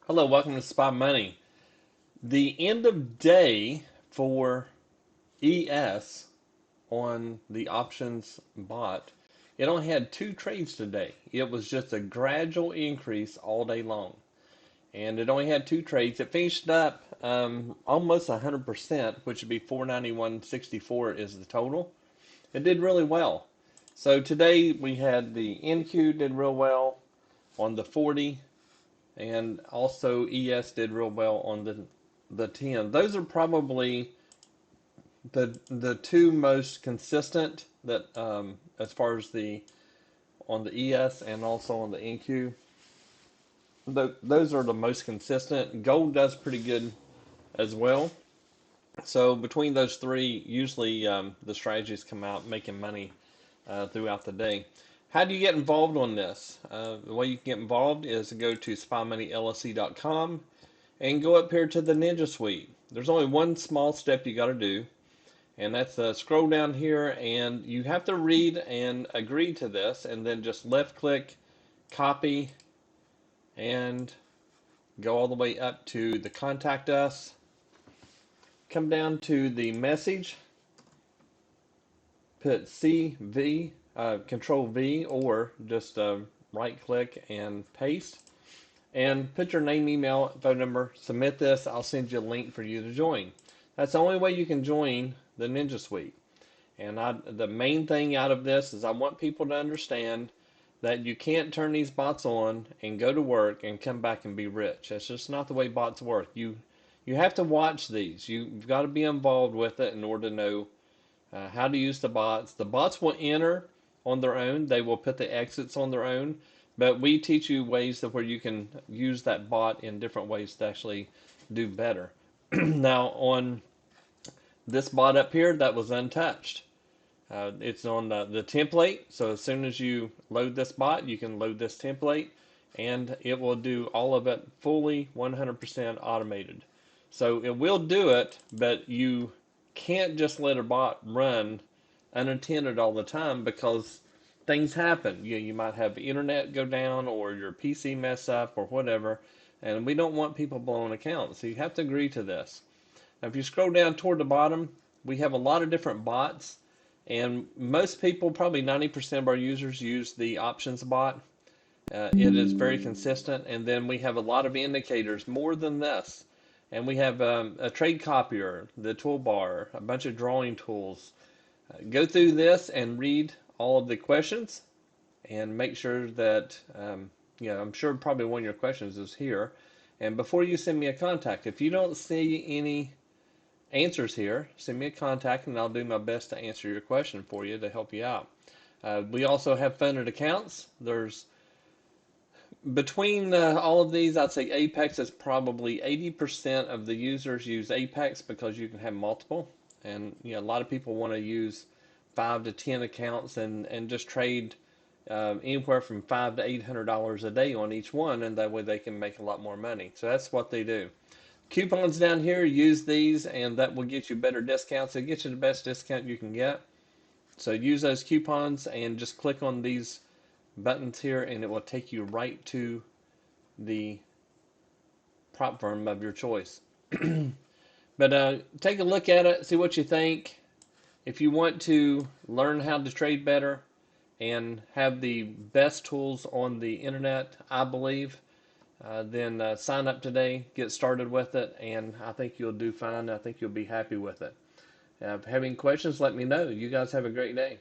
Hello, welcome to Spot Money. The end of day for ES on the options bot, it only had two trades today. It was just a gradual increase all day long. And it only had two trades. It finished up almost 100%, which would be 491.64 is the total. It did really well. So today we had the NQ did real well on the 40, and also ES did real well on the 10. Those are probably the two most consistent that as far as the on the ES and also on the NQ. Those are the most consistent. Gold does pretty good as well. So between those three, usually the strategies come out making money throughout the day. How do you get involved on this? The way you can get involved is to go to spymoneyllc.com and go up here to the Ninja Suite. There's only one small step you got to do, and that's scroll down here, and you have to read and agree to this, and then just left click, copy, and go all the way up to the contact us. Come down to the message, put CV, Control V, or just right click and paste, and put your name, email, phone number, submit this. I'll send you a link for you to join. That's the only way you can join the Ninja Suite. And the main thing out of this is I want people to understand that you can't turn these bots on and go to work and come back and be rich. That's just not the way bots work. You have to watch these. You've got to be involved with it in order to know how to use the bots. The bots will enter on their own. They will put the exits on their own. But we teach you ways that where you can use that bot in different ways to actually do better. Now on this bot up here, that was untouched. It's on the template, so as soon as you load this bot, you can load this template, and it will do all of it fully 100% automated. So it will do it, but you can't just let a bot run unattended all the time because things happen. You might have internet go down or your PC mess up or whatever, and we don't want people blowing accounts. So you have to agree to this. Now, if you scroll down toward the bottom, we have a lot of different bots, and most people, probably 90% of our users, use the options bot. It is very consistent, and then we have a lot of indicators, more than this. And we have a trade copier, the toolbar, a bunch of drawing tools. Go through this and read all of the questions and make sure that, I'm sure probably one of your questions is here. And before you send me a contact, if you don't see any answers here, send me a contact and I'll do my best to answer your question for you to help you out. We also have funded accounts. There's between all of these, I'd say Apex is probably 80% of the users use Apex because you can have multiple. And a lot of people want to use 5 to 10 accounts and just trade anywhere from $500 to $800 a day on each one, and that way they can make a lot more money. So that's what they do. Coupons down here, use these, and that will get you better discounts. It gets you the best discount you can get. So use those coupons and just click on these buttons here, and it will take you right to the prop firm of your choice. But take a look at it, see what you think. If you want to learn how to trade better and have the best tools on the internet, I believe, then sign up today, get started with it, and I think you'll do fine. I think you'll be happy with it. If you have any questions, let me know. You guys have a great day.